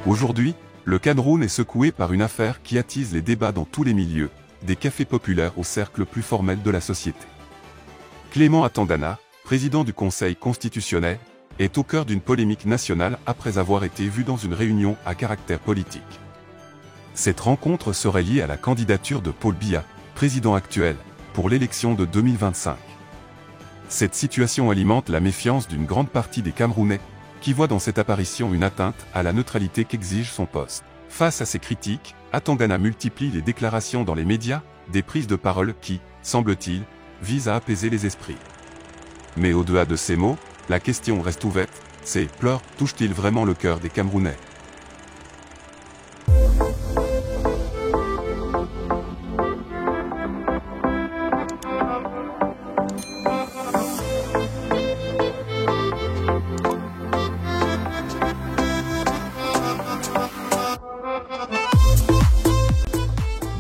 Aujourd'hui, le Cameroun est secoué par une affaire qui attise les débats dans tous les milieux, des cafés populaires au cercle plus formel de la société. Clément Atangana, président du Conseil constitutionnel, est au cœur d'une polémique nationale après avoir été vu dans une réunion à caractère politique. Cette rencontre serait liée à la candidature de Paul Biya, président actuel, pour l'élection de 2025. Cette situation alimente la méfiance d'une grande partie des Camerounais, qui voient dans cette apparition une atteinte à la neutralité qu'exige son poste. Face à ces critiques, Atangana multiplie les déclarations dans les médias, des prises de parole qui, semble-t-il, visent à apaiser les esprits. Mais au-delà de ces mots, la question reste ouverte, ces pleurs touchent-ils vraiment le cœur des Camerounais ?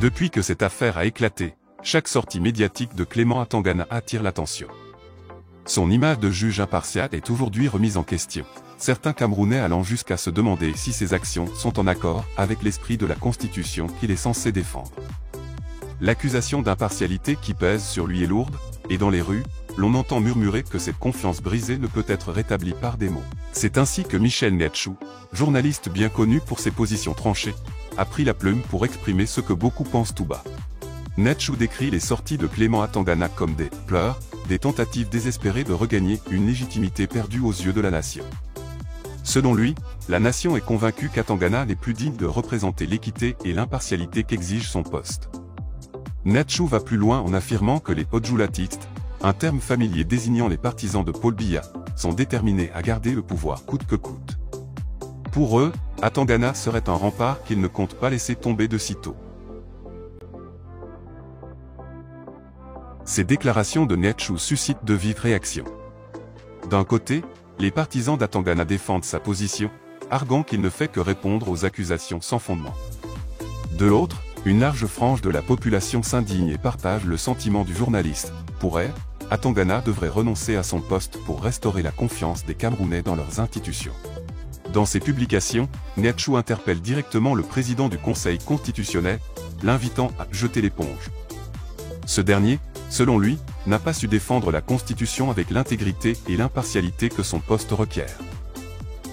Depuis que cette affaire a éclaté, chaque sortie médiatique de Clément Atangana attire l'attention. Son image de juge impartial est aujourd'hui remise en question, certains Camerounais allant jusqu'à se demander si ses actions sont en accord avec l'esprit de la Constitution qu'il est censé défendre. L'accusation d'impartialité qui pèse sur lui est lourde, et dans les rues, l'on entend murmurer que cette confiance brisée ne peut être rétablie par des mots. C'est ainsi que Michel Netchou, journaliste bien connu pour ses positions tranchées, a pris la plume pour exprimer ce que beaucoup pensent tout bas. Netchou décrit les sorties de Clément Atangana comme des « pleurs », des tentatives désespérées de regagner une légitimité perdue aux yeux de la nation. Selon lui, la nation est convaincue qu'Atangana n'est plus digne de représenter l'équité et l'impartialité qu'exige son poste. Netchou va plus loin en affirmant que les Odjoulatistes, un terme familier désignant les partisans de Paul Biya, sont déterminés à garder le pouvoir coûte que coûte. Pour eux, Atangana serait un rempart qu'ils ne comptent pas laisser tomber de sitôt. Ces déclarations de Netchou suscitent de vives réactions. D'un côté, les partisans d'Atangana défendent sa position, arguant qu'il ne fait que répondre aux accusations sans fondement. De l'autre, une large frange de la population s'indigne et partage le sentiment du journaliste. Pour elle, Atangana devrait renoncer à son poste pour restaurer la confiance des Camerounais dans leurs institutions. Dans ses publications, Netchou interpelle directement le président du Conseil constitutionnel, l'invitant à jeter l'éponge. Ce dernier, selon lui, n'a pas su défendre la Constitution avec l'intégrité et l'impartialité que son poste requiert.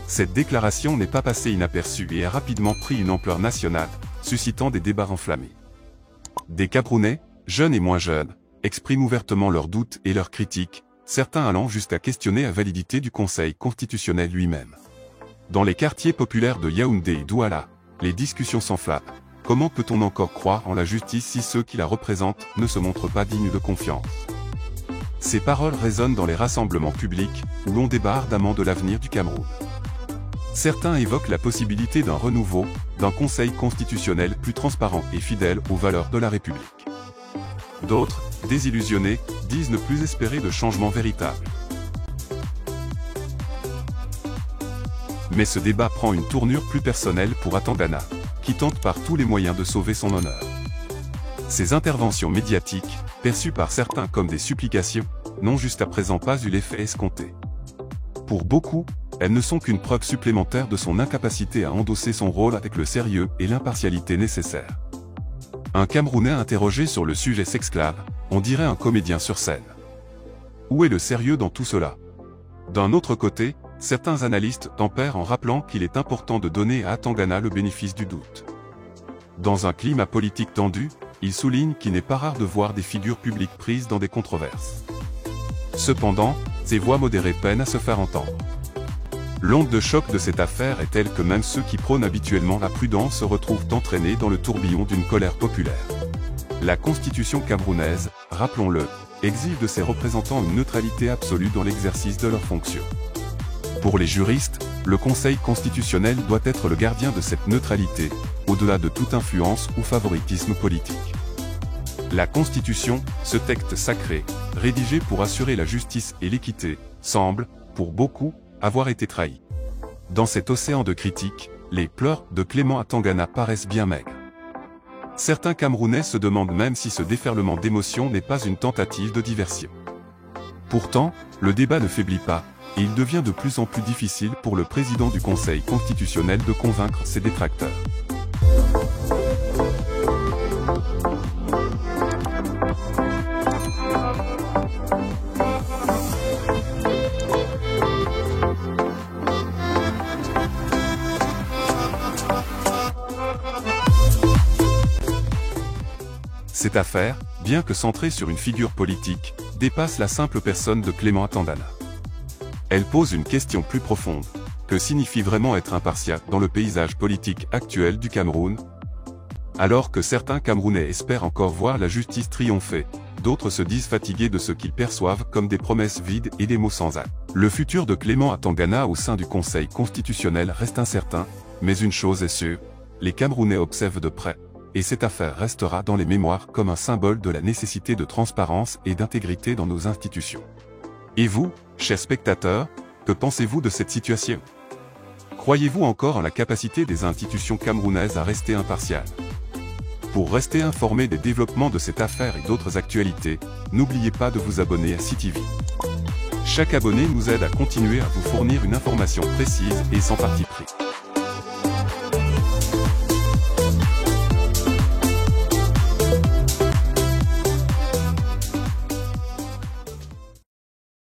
Cette déclaration n'est pas passée inaperçue et a rapidement pris une ampleur nationale, suscitant des débats enflammés. Des Camerounais, jeunes et moins jeunes, expriment ouvertement leurs doutes et leurs critiques, certains allant jusqu'à questionner la validité du Conseil constitutionnel lui-même. Dans les quartiers populaires de Yaoundé et Douala, les discussions s'enflamment. Comment peut-on encore croire en la justice si ceux qui la représentent ne se montrent pas dignes de confiance? Ces paroles résonnent dans les rassemblements publics, où l'on débat ardemment de l'avenir du Cameroun. Certains évoquent la possibilité d'un renouveau, d'un conseil constitutionnel plus transparent et fidèle aux valeurs de la République. D'autres, désillusionnés, disent ne plus espérer de changement véritable. Mais ce débat prend une tournure plus personnelle pour Atangana, qui tente par tous les moyens de sauver son honneur. Ces interventions médiatiques, perçues par certains comme des supplications, n'ont jusqu'à présent pas eu l'effet escompté. Pour beaucoup, elles ne sont qu'une preuve supplémentaire de son incapacité à endosser son rôle avec le sérieux et l'impartialité nécessaires. Un Camerounais interrogé sur le sujet s'exclame, on dirait un comédien sur scène. Où est le sérieux dans tout cela? D'un autre côté, certains analystes tempèrent en rappelant qu'il est important de donner à Atangana le bénéfice du doute. Dans un climat politique tendu, ils soulignent qu'il n'est pas rare de voir des figures publiques prises dans des controverses. Cependant, ces voix modérées peinent à se faire entendre. L'onde de choc de cette affaire est telle que même ceux qui prônent habituellement la prudence se retrouvent entraînés dans le tourbillon d'une colère populaire. La Constitution camerounaise, rappelons-le, exige de ses représentants une neutralité absolue dans l'exercice de leurs fonctions. Pour les juristes, le Conseil constitutionnel doit être le gardien de cette neutralité, au-delà de toute influence ou favoritisme politique. La Constitution, ce texte sacré, rédigé pour assurer la justice et l'équité, semble, pour beaucoup, avoir été trahi. Dans cet océan de critiques, les pleurs de Clément Atangana paraissent bien maigres. Certains Camerounais se demandent même si ce déferlement d'émotions n'est pas une tentative de diversion. Pourtant, le débat ne faiblit pas, et il devient de plus en plus difficile pour le président du Conseil constitutionnel de convaincre ses détracteurs. Cette affaire, bien que centrée sur une figure politique, dépasse la simple personne de Clément Atandana. Elle pose une question plus profonde. Que signifie vraiment être impartial dans le paysage politique actuel du Cameroun? Alors que certains Camerounais espèrent encore voir la justice triompher, d'autres se disent fatigués de ce qu'ils perçoivent comme des promesses vides et des mots sans acte. Le futur de Clément Atandana au sein du Conseil constitutionnel reste incertain, mais une chose est sûre, les Camerounais observent de près, et cette affaire restera dans les mémoires comme un symbole de la nécessité de transparence et d'intégrité dans nos institutions. Et vous, chers spectateurs, que pensez-vous de cette situation? Croyez-vous encore en la capacité des institutions camerounaises à rester impartiales? Pour rester informé des développements de cette affaire et d'autres actualités, n'oubliez pas de vous abonner à CTV. Chaque abonné nous aide à continuer à vous fournir une information précise et sans parti pris.